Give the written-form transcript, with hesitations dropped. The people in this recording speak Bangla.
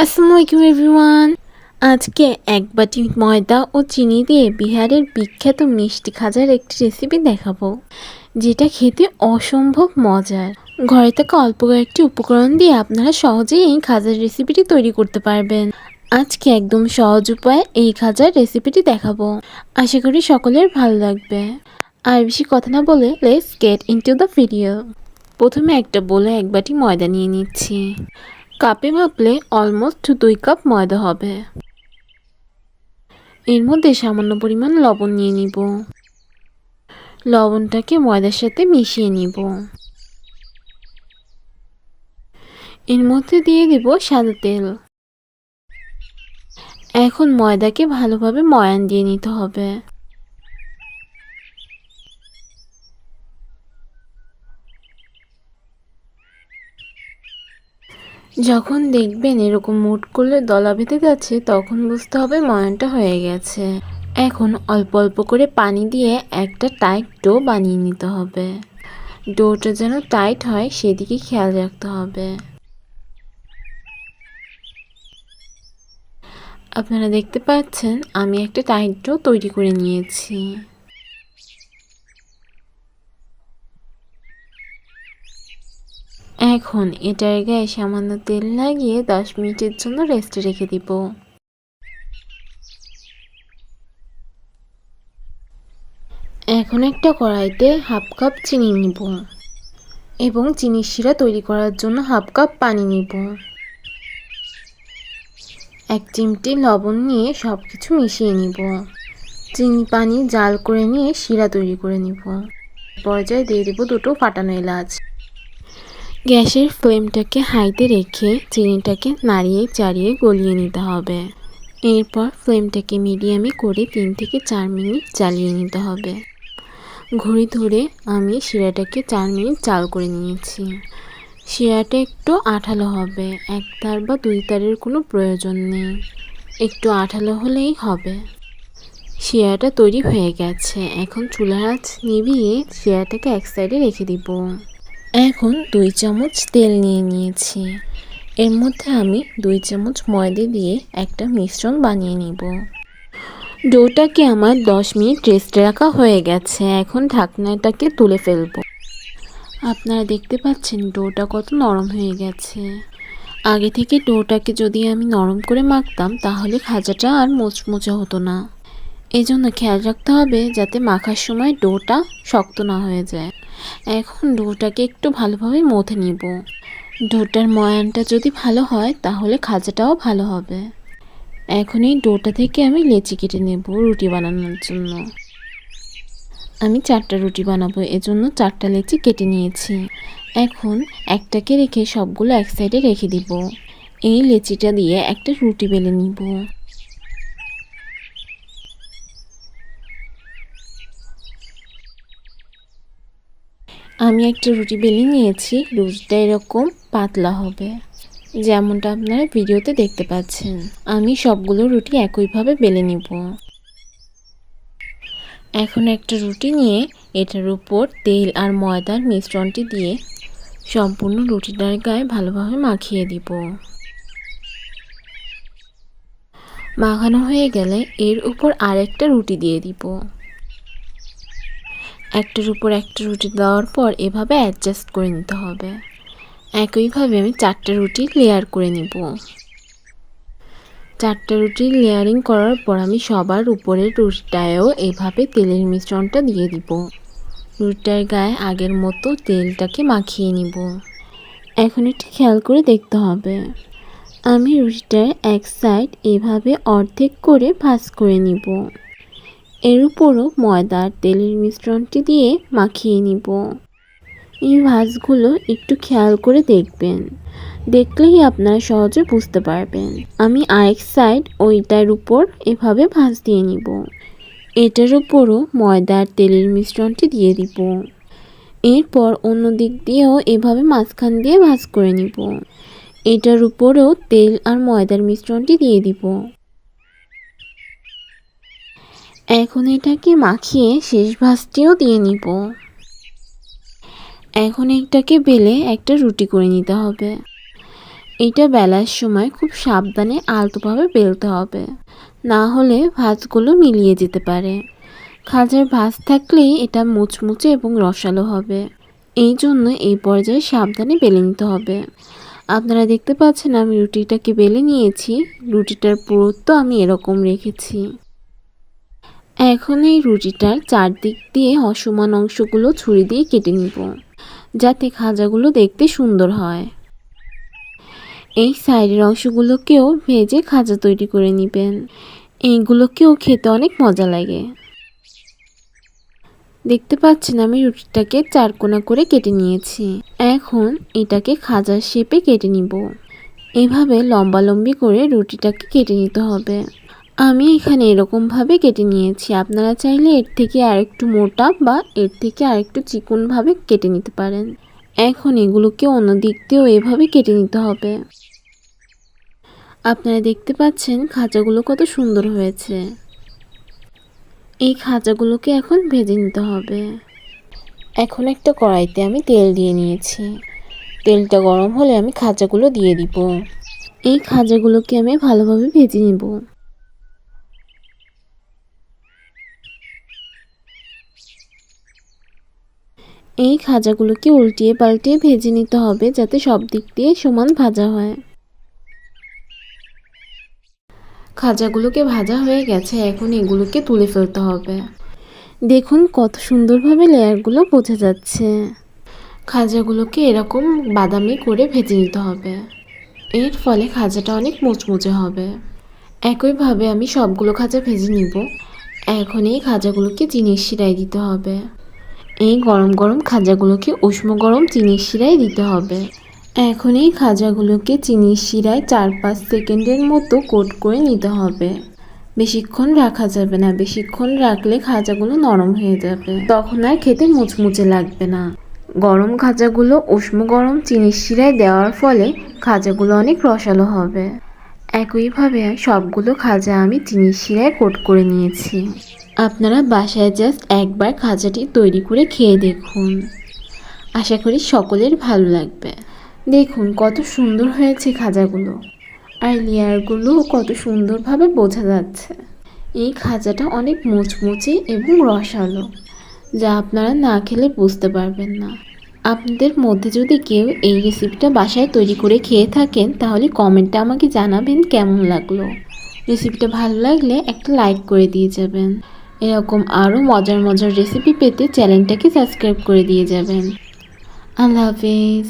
আসসালামু আলাইকুম এভরিওয়ান। আজকে এক বাটি ময়দা ও চিনি দিয়ে বিহারের বিখ্যাত মিষ্টি খাজার একটি রেসিপি দেখাবো, যেটা খেতে অসম্ভব মজার। ঘরে থাকা অল্প কয়েকটি উপকরণ দিয়ে আপনারা সহজেই এই খাজার রেসিপিটি তৈরি করতে পারবেন। আজকে একদম সহজ উপায়ে এই খাজার রেসিপিটি দেখাবো। আশা করি সকলের ভালো লাগবে। আর বেশি কথা না বলে let's get into the video. প্রথমে একটা বোলে এক বাটি ময়দা নিয়ে নিচ্ছি। কাপে মাপলে অলমোস্ট 2 কাপ ময়দা হবে। এর মধ্যে সামান্য পরিমাণ লবণ নিয়ে নিব। লবণটাকে ময়দার সাথে মিশিয়ে নিব। এর মধ্যে দিয়ে দিব সাদা তেল। এখন ময়দাকে ভালোভাবে ময়ান দিয়ে নিতে হবে। যখন দেখবেন এরকম মুঠ করলে দলা বেঁধে যাচ্ছে, তখন বুঝতে হবে ময়ানটা হয়ে গেছে। এখন অল্প অল্প করে পানি দিয়ে একটা টাইট ডো বানিয়ে নিতে হবে। ডোটা যেন টাইট হয় সেদিকে খেয়াল রাখতে হবে। আপনারা দেখতে পাচ্ছেন আমি একটা টাইট ডো তৈরি করে নিয়েছি। এখন এটার গায়ে সামান্য তেল লাগিয়ে 10 মিনিটের জন্য রেস্টে রেখে দিব। এখন একটা কড়াইতে হাফ কাপ চিনি নিব এবং চিনির শিরা তৈরি করার জন্য হাফ কাপ পানি নিব। 1 চিমটি লবণ নিয়ে সব কিছু মিশিয়ে নিব। চিনি পানি জাল করে নিয়ে শিরা তৈরি করে নিব। পর্যায়ে দিয়ে দিব 2টো ফাটানো এলাচ। গ্যাসের ফ্লেমটাকে হাইতে রেখে চিনিটাকে নাড়িয়ে চাড়িয়ে গলিয়ে নিতে হবে। এরপর ফ্লেমটাকে মিডিয়ামে করে 3 থেকে 4 মিনিট জ্বালিয়ে নিতে হবে। ঘড়ি ধরে আমি শিরাটাকে 4 মিনিট জাল করে নিয়েছি। শিরাটা একটু আঠালো হবে, 1 তার বা 2 তারের কোনো প্রয়োজন নেই, একটু আঠালো হলেই হবে। শিরাটা তৈরি হয়ে গেছে। এখন চুলার আঁচ নিভিয়ে শিরাটাকে এক সাইডে রেখে দিব। এখন 2 চামচ তেল নিয়ে নিয়েছি। এর মধ্যে আমি 2 চামচ ময়দা দিয়ে একটা মিশ্রণ বানিয়ে নিব। ডোটাকে আমার 10 মিনিট রেস্টে রাখা হয়ে গেছে। এখন ঢাকনাটাকে তুলে ফেলব। আপনারা দেখতে পাচ্ছেন ডোটা কত নরম হয়ে গেছে। আগে থেকে ডোটাকে যদি আমি নরম করে মাখতাম তাহলে খাজাটা আর মোচমোচা হতো না। এই জন্য খেয়াল রাখতে হবে যাতে মাখার সময় ডোটা শক্ত না হয়ে যায়। এখন ডোটাকে একটু ভালোভাবে মথে নিব। ডোটার ময়ানটা যদি ভালো হয় তাহলে খাজাটাও ভালো হবে। এখন এই ডোটা থেকে আমি লেচি কেটে নেব রুটি বানানোর জন্য। আমি 4টা রুটি বানাবো, এজন্য 4টা লেচি কেটে নিয়েছি। এখন একটাকে রেখে সবগুলো এক সাইডে রেখে দিব। এই লেচিটা দিয়ে একটা রুটি বেলে নিব। আমি একটা রুটি বেলে নিয়েছি। রুটিটা এরকম পাতলা হবে, যেমনটা আপনারা ভিডিওতে দেখতে পাচ্ছেন। আমি সবগুলো রুটি একইভাবে বেলে নিব। এখন একটা রুটি নিয়ে এটার উপর তেল আর ময়দার মিশ্রণটি দিয়ে সম্পূর্ণ রুটিটার গায়ে ভালোভাবে মাখিয়ে দিব। মাখানো হয়ে গেলে এর উপর আরেকটা রুটি দিয়ে দিব। একটার উপর একটা রুটি দেওয়ার পর এভাবে অ্যাডজাস্ট করে নিতে হবে। একইভাবে আমি 4টা রুটি লেয়ার করে নিব। 4টা রুটি লেয়ারিং করার পর আমি সবার উপরের রুটিটায়ও এভাবে তেলের মিশ্রণটা দিয়ে দিব। রুটিটার গায়ে আগের মতো তেলটাকে মাখিয়ে নিব। এখন একটু খেয়াল করে দেখতে হবে। আমি রুটিটার এক সাইড এভাবে অর্ধেক করে ভাঁজ করে নিব। এর উপরও ময়দা আর তেলের মিশ্রণটি দিয়ে মাখিয়ে নিব। এই ভাঁজগুলো একটু খেয়াল করে দেখবেন, দেখলেই আপনারা সহজে বুঝতে পারবেন। আমি আরেক সাইড ওইটার উপর এভাবে ভাঁজ দিয়ে নিব। এটার উপরও ময়দা আর তেলের মিশ্রণটি দিয়ে দিব। এরপর অন্য দিক দিয়েও এভাবে মাঝখান দিয়ে ভাঁজ করে নিব। এটার উপরেও তেল আর ময়দার মিশ্রণটি দিয়ে দিব। এখন এটাকে মাখিয়ে শেষ ভাঁজটিও দিয়ে নিব। এখন এটাকে বেলে একটা রুটি করে নিতে হবে। এইটা বেলার সময় খুব সাবধানে আলতোভাবে বেলতে হবে, না হলে ভাঁজগুলো মিলিয়ে যেতে পারে। খাজার ভাঁজ থাকলেই এটা মুচমুচে এবং রসালো হবে, এই জন্য এই পর্যায়ে সাবধানে বেলে নিতে হবে। আপনারা দেখতে পাচ্ছেন আমি রুটিটাকে বেলে নিয়েছি। রুটিটার পুরুত্ব আমি এরকম রেখেছি। এখন এই রুটিটার চারদিক দিয়ে অসমান অংশগুলো ছুরি দিয়ে কেটে নিব, যাতে খাজাগুলো দেখতে সুন্দর হয়। এই সাইডের অংশগুলোকেও ভেজে খাজা তৈরি করে নেবেন। এইগুলোকেও খেতে অনেক মজা লাগে। দেখতে পাচ্ছেন আমি রুটিটাকে চারকোনা করে কেটে নিয়েছি। এখন এটাকে খাজার শেপে কেটে নিব। এভাবে লম্বালম্বি করে রুটিটাকে কেটে নিতে হবে। আমি এখানে এরকমভাবে কেটে নিয়েছি। আপনারা চাইলে এর থেকে আরেকটু মোটা বা এর থেকে আরেকটু চিকনভাবে কেটে নিতে পারেন। এখন এগুলোকে অন্য দিক দিয়েও এভাবে কেটে নিতে হবে। আপনারা দেখতে পাচ্ছেন খাজাগুলো কত সুন্দর হয়েছে। এই খাজাগুলোকে এখন ভেজে নিতে হবে। এখন একটা কড়াইতে আমি তেল দিয়ে নিয়েছি। তেলটা গরম হলে আমি খাজাগুলো দিয়ে দিব। এই খাজাগুলোকে আমি ভালোভাবে ভেজে নিব। এই খাজাগুলোকে উল্টিয়ে পাল্টিয়ে ভেজে নিতে হবে, যাতে সব দিক দিয়ে সমান ভাজা হয়। খাজাগুলোকে ভাজা হয়ে গেছে, এখন এগুলোকে তুলে ফেলতে হবে। দেখুন কত সুন্দরভাবে লেয়ারগুলো বোঝা যাচ্ছে। খাজাগুলোকে এরকম বাদামি করে ভেজে নিতে হবে, এর ফলে খাজাটা অনেক মুচমুচে হবে। একইভাবে আমি সবগুলো খাজা ভেজে নিব। এখন এই খাজাগুলোকে চিনির শিরায় দিতে হবে। এই গরম গরম খাজাগুলোকে উষ্ণ গরম চিনির শিরায় দিতে হবে। এখন এই খাজাগুলোকে চিনির শিরায় 4-5 সেকেন্ডের মতো কোট করে নিতে হবে। বেশিক্ষণ রাখা যাবে না, বেশিক্ষণ রাখলে খাজাগুলো নরম হয়ে যাবে, তখন আর খেতে মুচমুচে লাগবে না। গরম খাজাগুলো উষ্ণ গরম চিনির শিরায় দেওয়ার ফলে খাজাগুলো অনেক রসালো হবে। একইভাবে সবগুলো খাজা আমি চিনির শিরায় কোট করে নিয়েছি। আপনারা বাসায় জাস্ট একবার খাজাটি তৈরি করে খেয়ে দেখুন, আশা করি সকলের ভালো লাগবে। দেখুন কত সুন্দর হয়েছে খাজাগুলো, আর লেয়ারগুলো কত সুন্দরভাবে বোঝা যাচ্ছে। এই খাজাটা অনেক মুচমুচে এবং রসালো, যা আপনারা না খেলে বুঝতে পারবেন না। আপনাদের মধ্যে যদি কেউ এই রেসিপিটা বাসায় তৈরি করে খেয়ে থাকেন, তাহলে কমেন্টে আমাকে জানাবেন কেমন লাগলো। রেসিপিটা ভালো লাগলে একটা লাইক করে দিয়ে যাবেন। এরকম আরও মজার মজার রেসিপি পেতে চ্যানেলটাকে সাবস্ক্রাইব করে দিয়ে যাবেন। আল্লাহ হাফেজ।